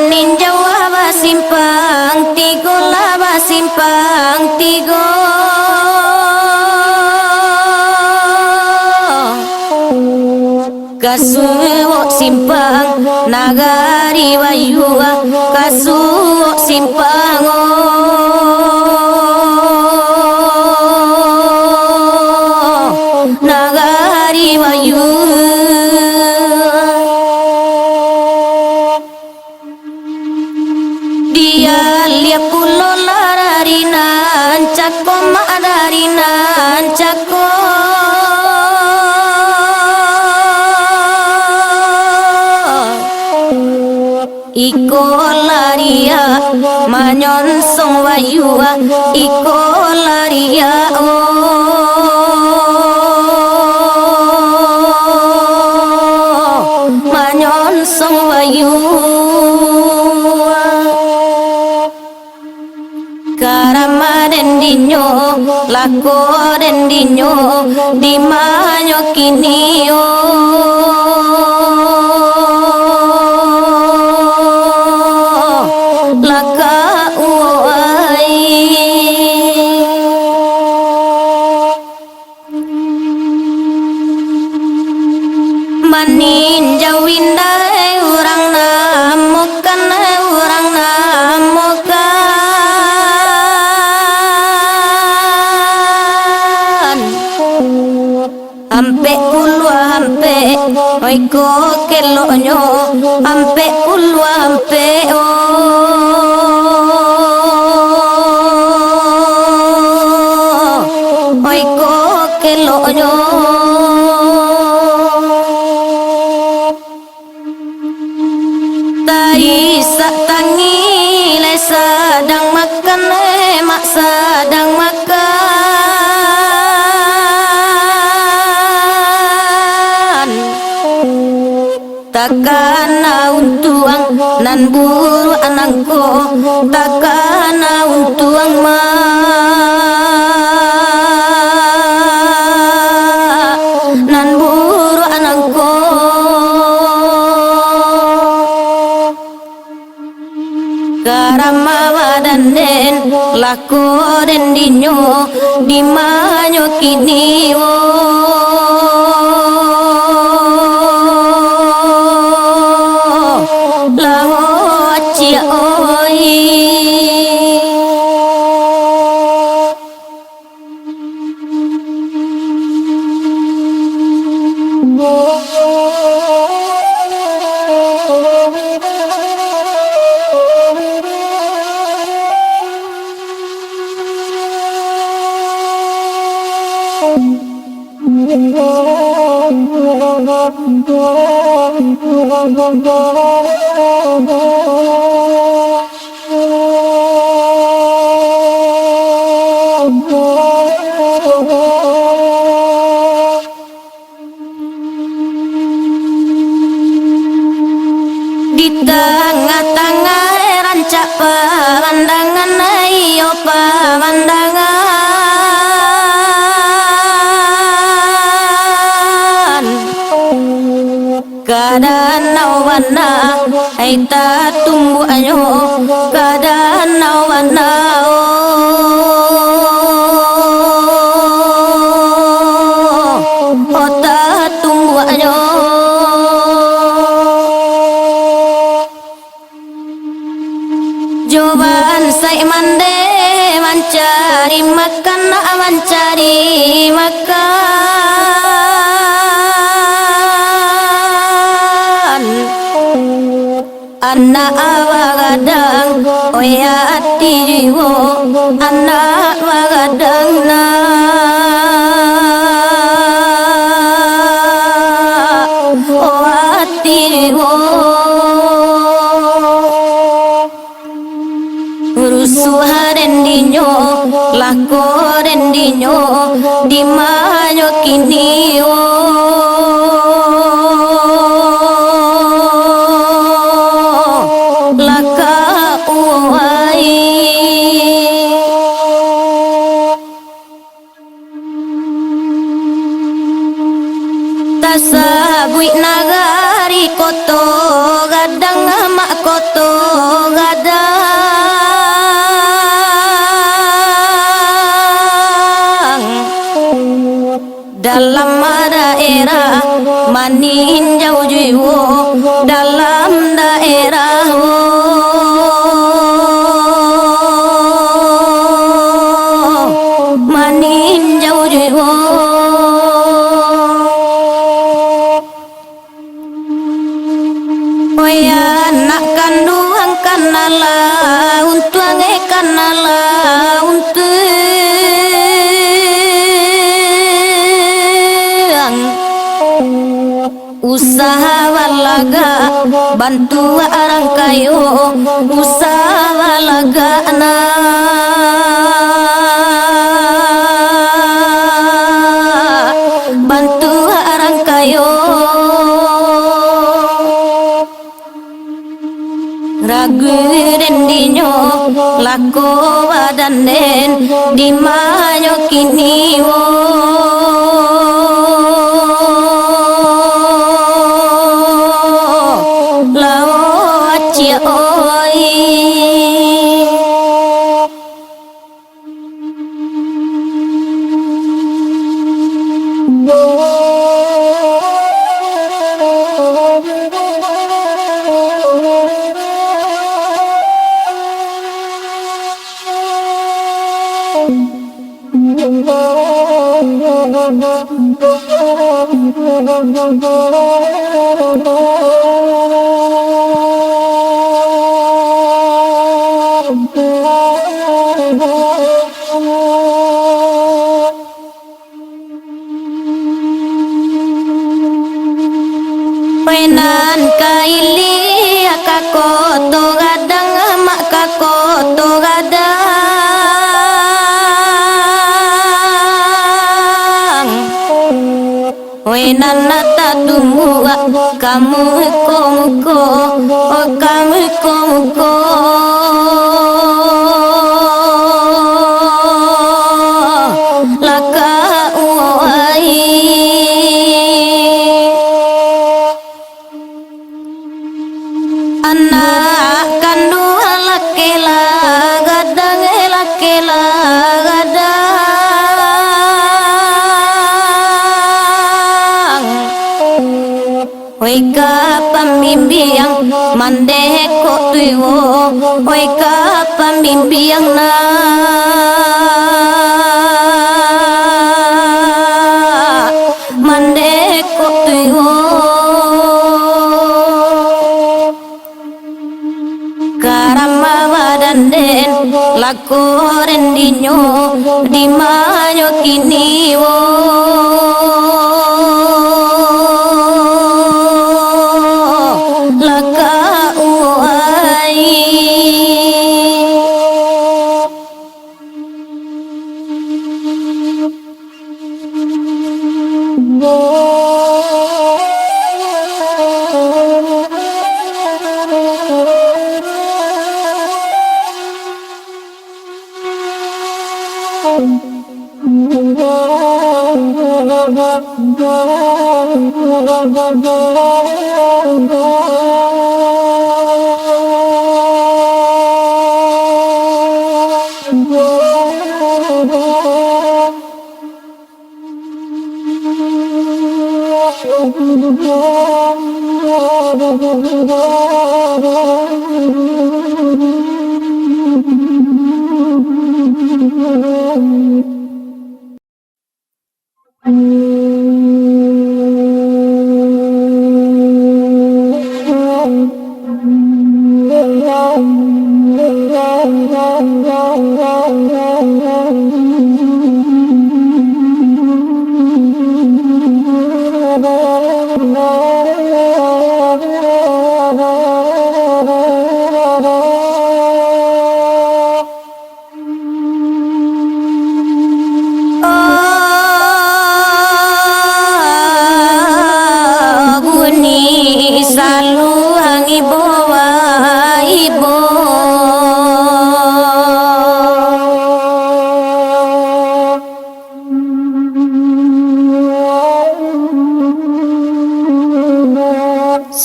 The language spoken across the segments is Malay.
Ninjau aba simpang tigo laba simpang tigo kasuo simpang nagari wayua kasuo simpang nagari wayua liap pulo lararinan cako madarinan cako iko laria manyonsong wayua iko laria manyonsong wayua karama dendinyo lako dendinyo dimanyo kinio laka uai maninjau indai urang namukan urang namukan ampe ulwa ampe oiko kelonyo ampe ulwa ampe oiko kelonyo Isa tangi le sedang makan mak sedang makan takkan untuang nan buru anangko takkan untuang ma nan buru anangko karama wadanden lako dendinyo dimanyo kinio laho acia oi di tengah-tengah rancak pemandangan ayo pemandangan keadaan awana ay tatumbu ayo keadaan awana o tatumbu ayo Joban saya mande mencari makan anak wagadang oya ati jiwo anak wagadang na o ati jiwo rusuhan dinyo lakoren dinyo di mayo kini laka uai tasabui nagari koto gadang mak koto gadang dalam daerah maninjau jiwo dalam daerah maninjau jiwo oya nak kandung kanala untuang kanala usaha walaga bantu orang kayo usaha walaga na bantu orang kayo ragu rendinyo lako wadanen di mayo kini penan kaili akakoto gadang mak kakoto gadang wenan nata tumua kamu muko oh kamu muko laka uai anak kandung lakela gadang lakela gadang oika pamimbiang mandeko tuwo oika pamimbiang na mandeko tuwo karama wadanden lakoren dinyo di mayo kini laka uai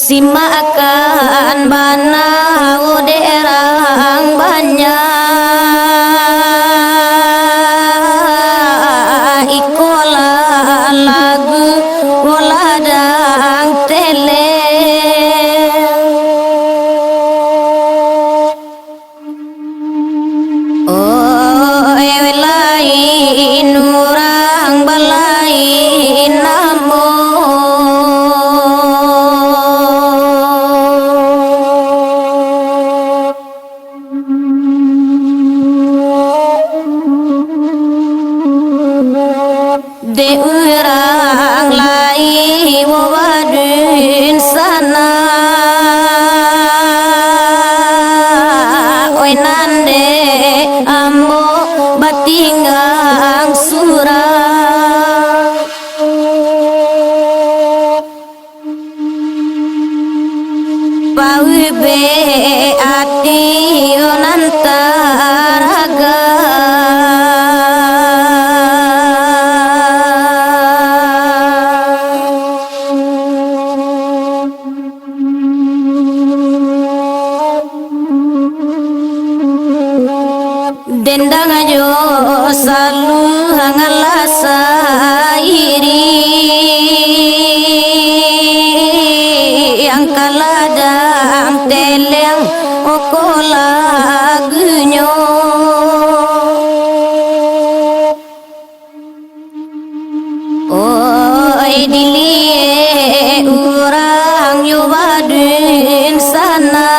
simakan bana uderang banyak ikola lagu woladang tele oh lain orang balain namo de orang lain wawadun sana oi nande ambo batingang surang pawi be ati onantaraga dendang ajo salu hangalasa iri yang kaladang teleng okola gunyo oi dilie urang yobadun sana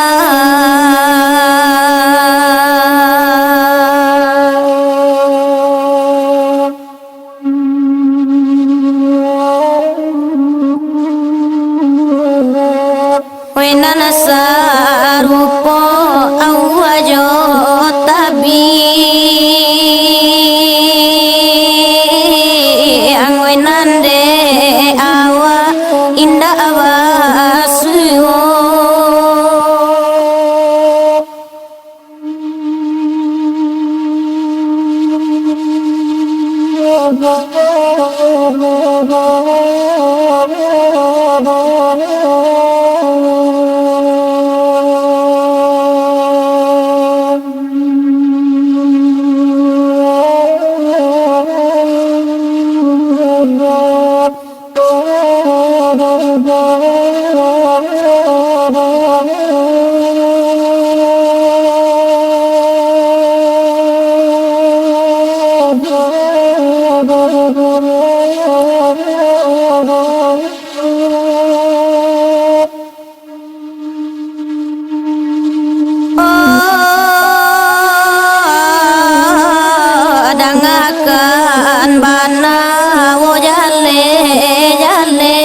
nana sarupo awajo tabi angwe nande awa inda awasuo dangakan bana wo jale jale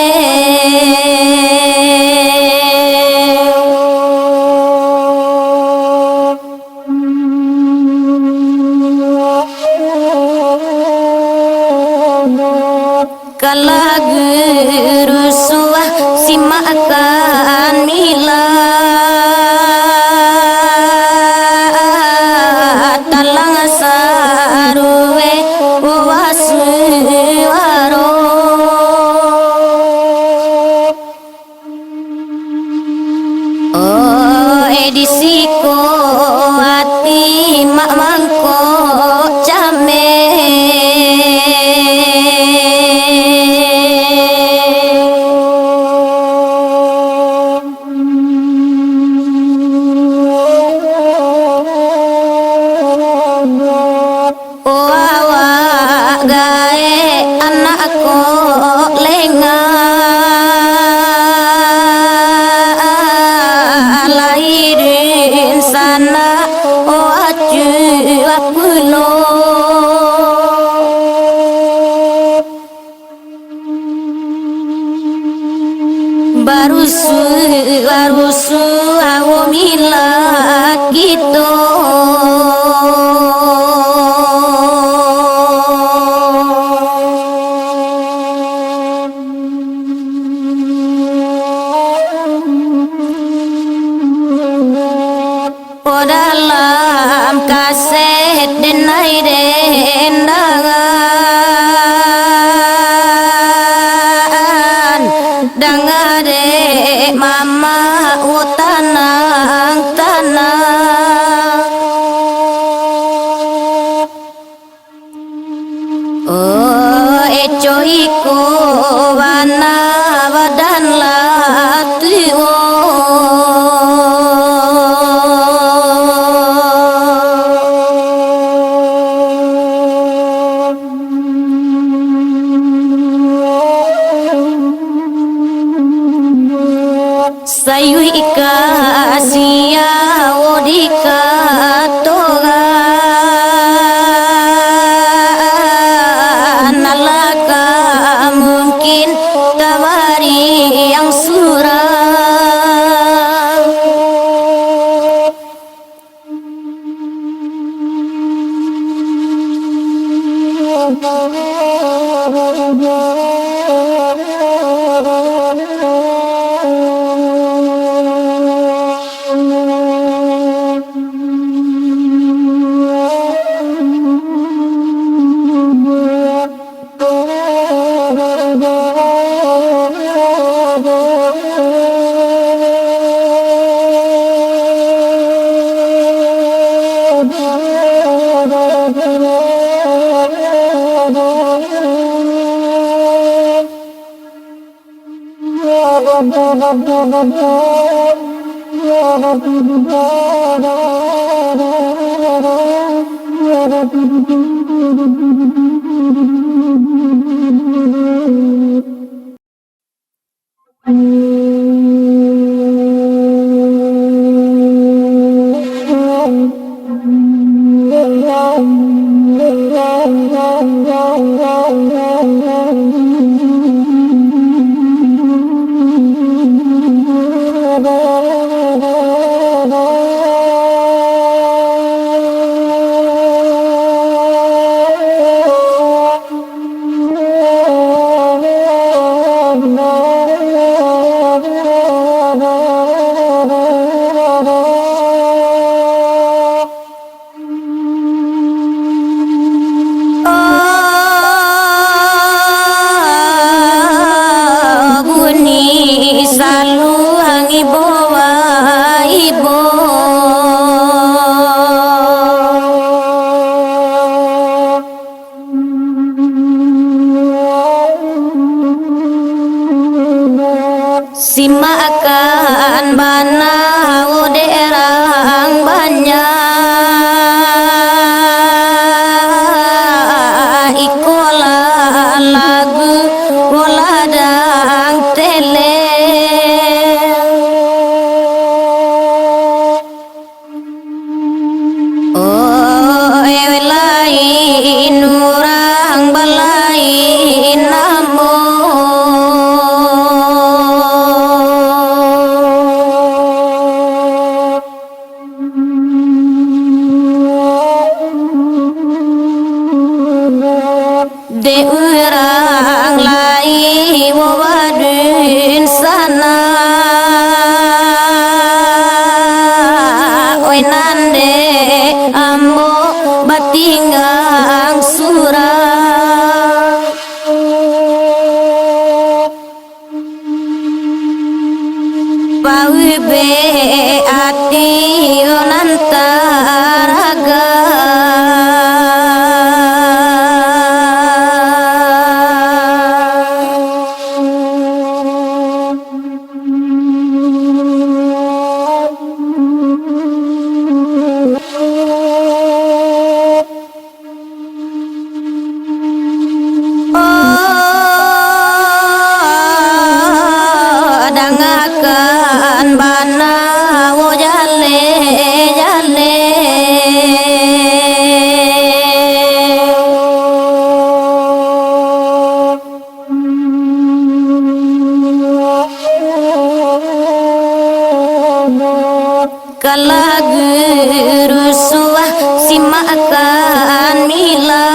kalagu rusuah simakan mila talang saruwe wasuwaro oh edisiko hati mak mangko came gae anakku lenga lahirin sana oacu apulo barusu awomila gitu dalam kaset denai dendangan dangade mama wo tanang tanang oh eco iko wana badan latiwo sayu ika sia wodika toga nalaka mungkin tawari yang surah Sima akan bana uderang banyak ikola lagu woladang tele oh ewelai nurang balai namo de urang lai wawadun sana oi nande ambo batingang surang pawi be ati onantaraga dangakan bana wo jale jale kalagu rusuah simakan mila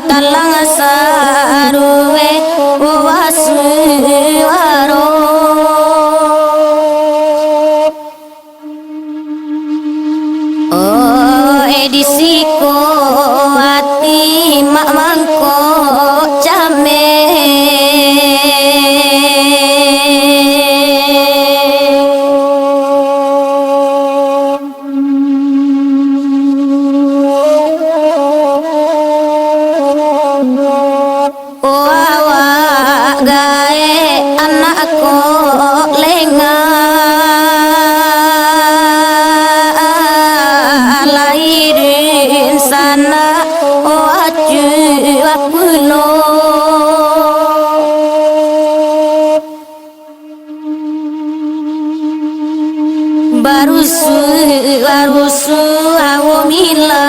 talang saruwe wasuwaro oh edisiko ati mak mangko came pulo barusu awomila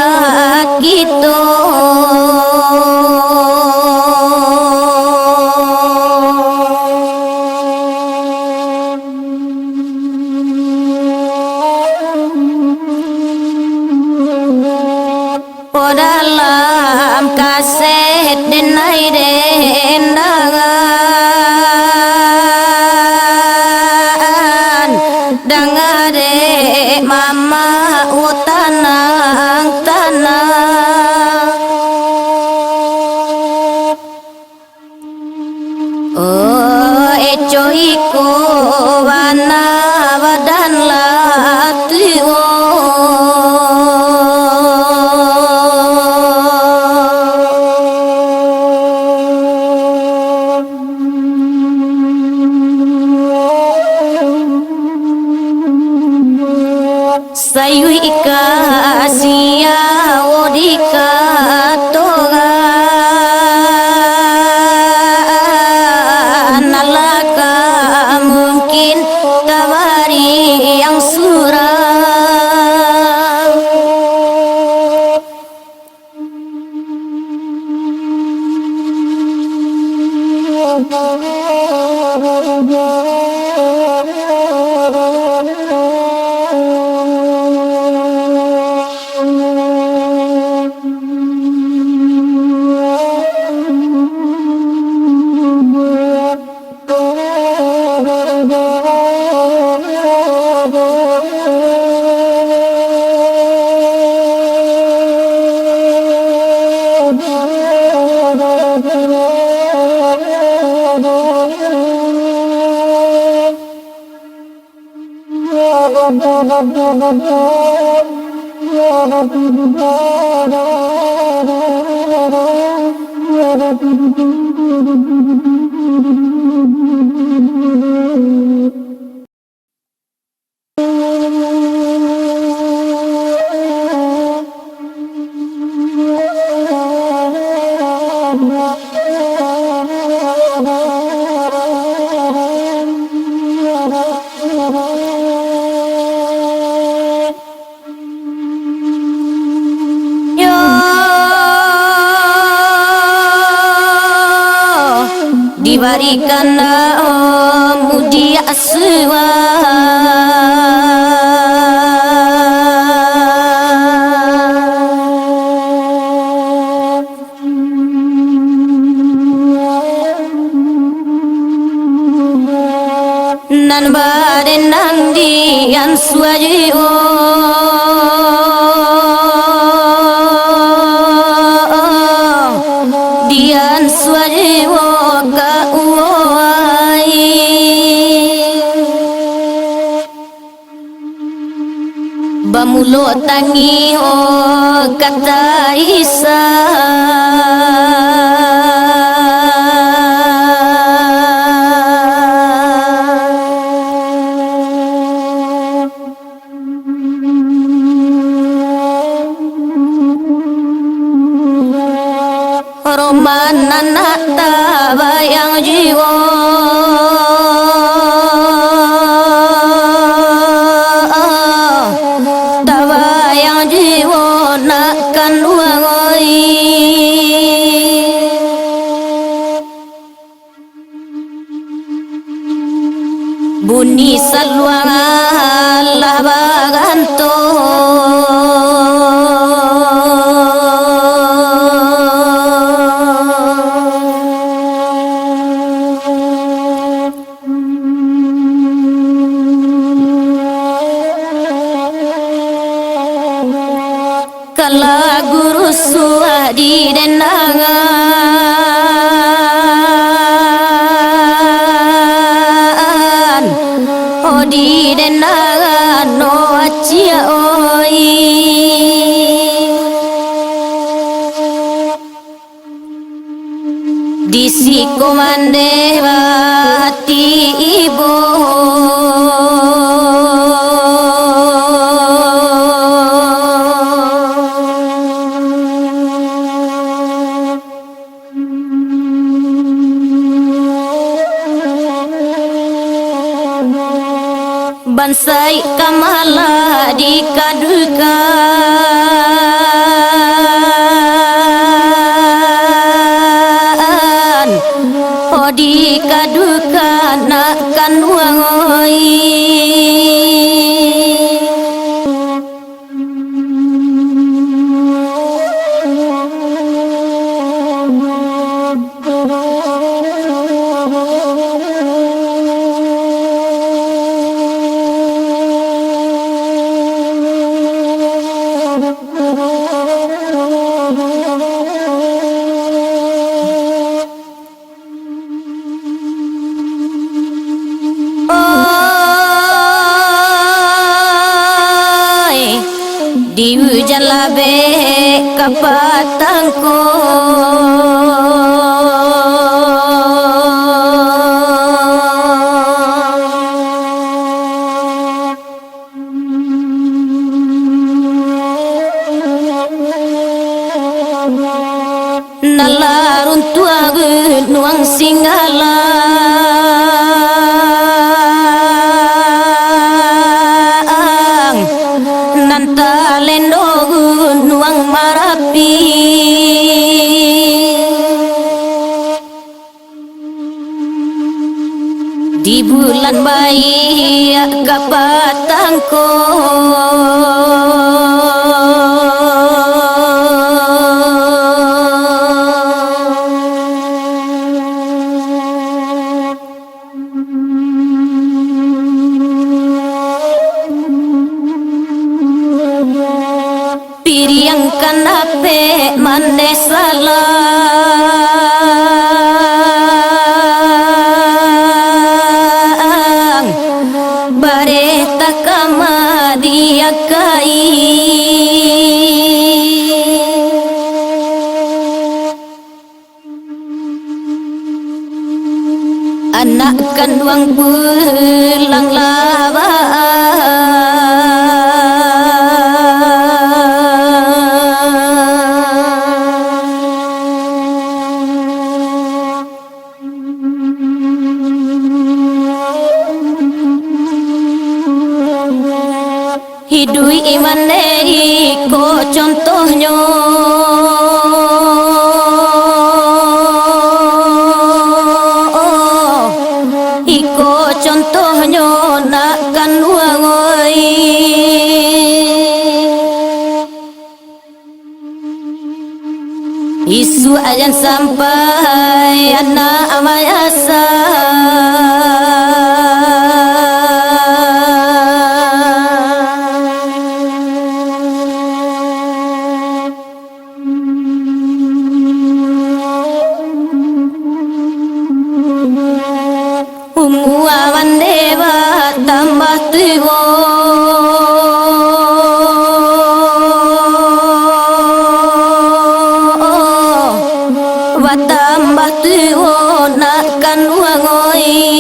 gitu dalam kaset denai dendangan dangade mama utanang tanah oh ecoiko wana badan latio sayu ika sia odika toga nalaka mungkin tawari yang suram diberikan mudia aswa nan baden nang dian suajiwo dian suajiwo ka uai bamulo tangi o kata isa romanana tabayang jiwa tabayang jiwa nakkan wangoi bunyi saluang Allah baganto kala guru suadi dendangan odi dendangan no acia oi disi komande hati ibu sai kamala di kaduka di kaduka nakan wangoi di hujan labe kapatangko nalarun tuagu nuang singala nuang marapi di bulan bayi kapatangko yang kanape mane salang bareta kama dia kai anak kanduang pulang laba hidui imane ko contohnya iko contohnya nakkan wangoi isu ajan sampai anak amayasa umuawan dewa tambah tua tambah tua nakkan wangoi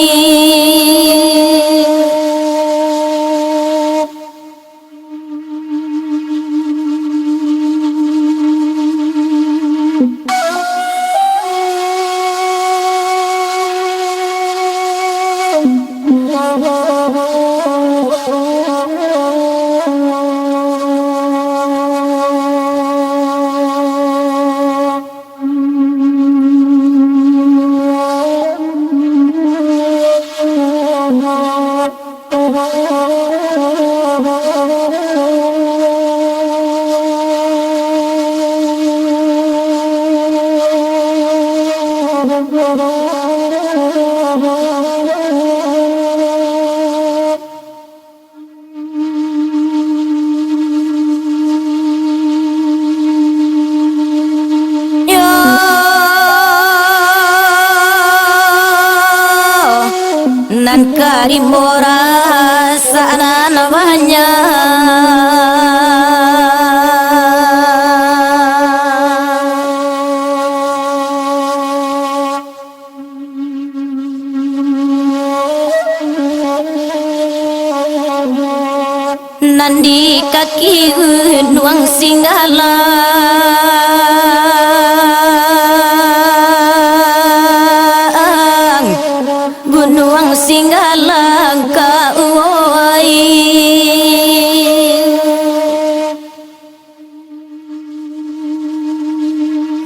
nan karimora sana namanya nandi kaki nuang singgala gunung singgalang ka uoi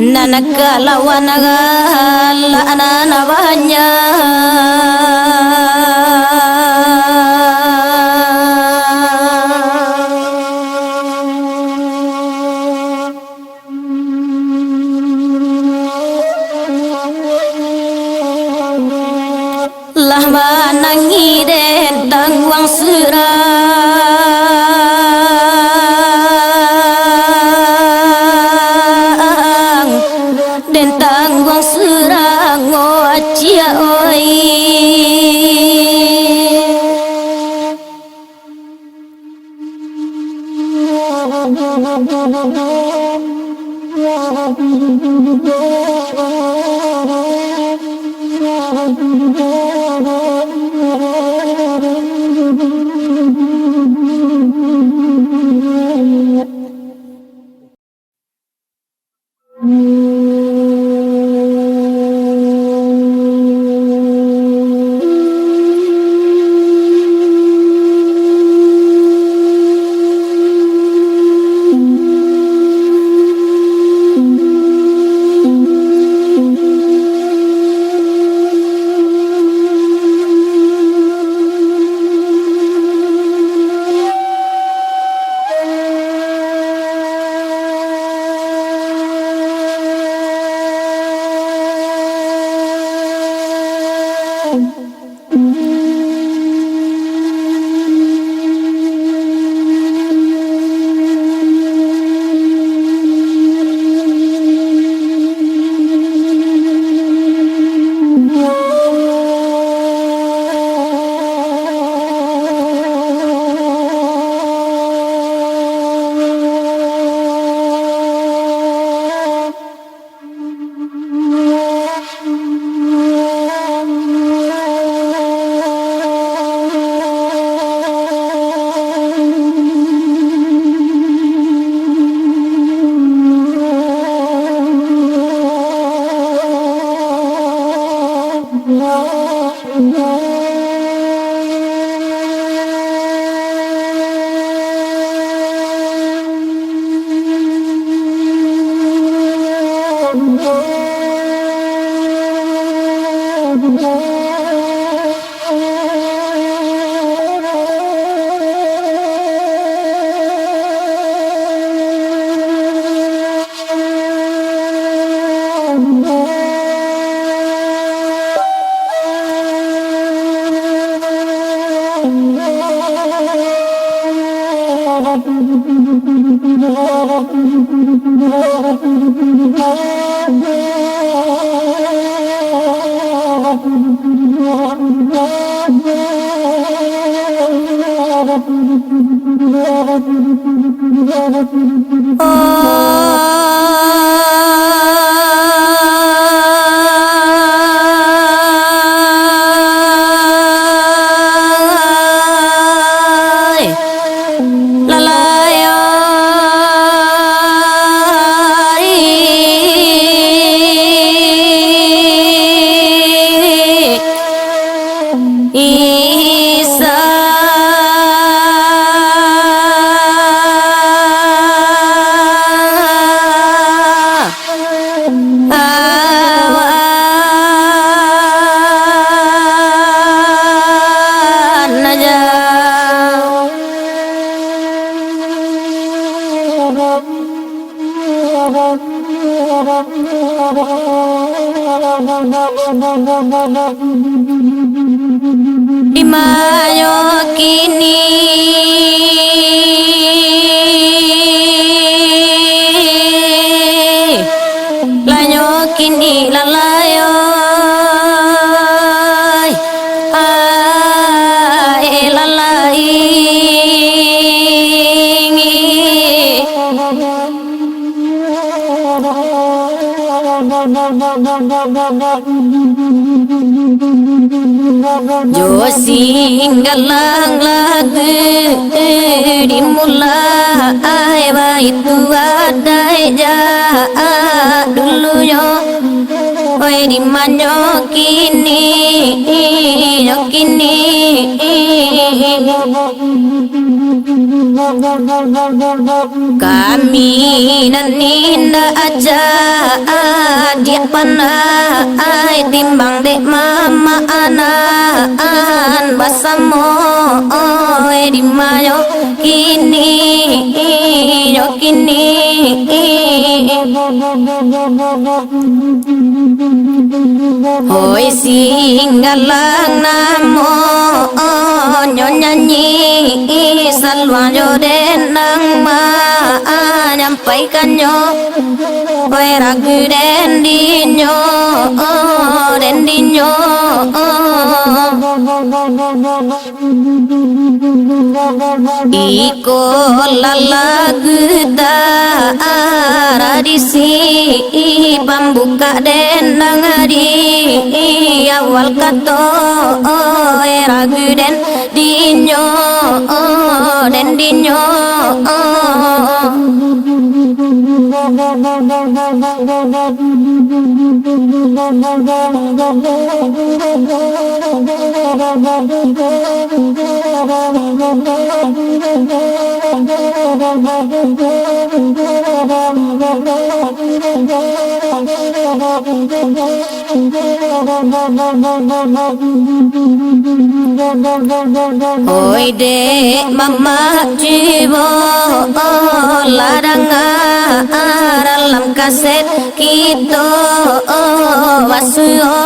nanakalawana lana banya lah manangi den tangwang serang den tangwang serang cia oi Dimayo kini lanyo kini lalayo ai lalai jo singgalang lagu di mula aiba itu ada ja dulu yo oi di manyo kini Kami naninda aja dia panai timbang dek mama anan basamo di mayo kini yo kini hoi singgalang namo nyanyi salwa yo denang ma nyampaikannya hoi ragu dendinyo dendinyo iko lalagu radisi pambuka dendang di awal kato ragu dendinyo dendinyo oi dek mama jiwo ladang dalam kaset kita wasuo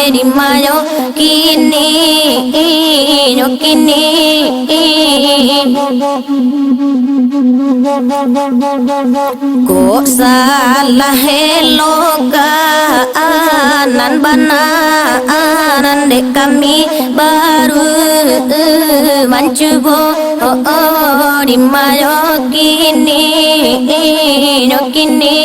di mayo kini yo kini ko salah heloga nan banaran dek kami baru mencoba di mayo kini yo kini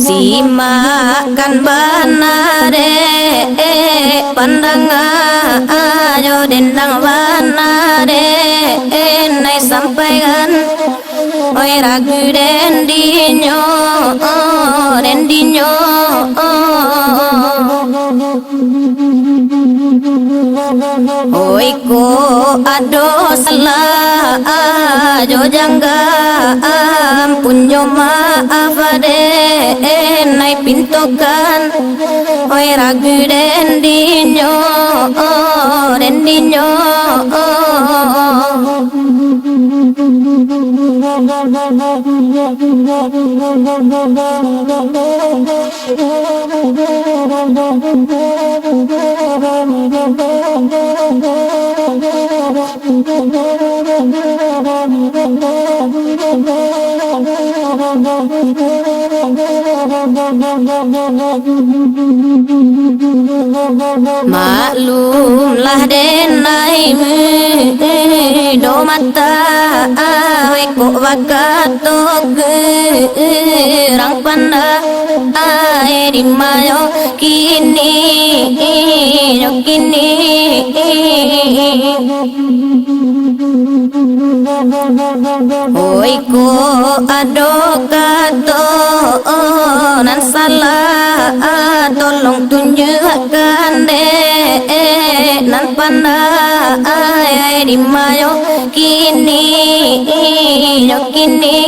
si makan banare pandangan ayo dendang banare nai sampaikan oi ragu dendinyo dendinyo oi ko ado salah jo jangga punyo maaf ade nai pintokan oi ragu dendinyo dendinyo maklumlah denai do mata we ko wakatok rang panda ai di mayo kini yo kini oi ko ado kato nan salah tolong tunjukkan deh nan pandai di mayo kini yo kini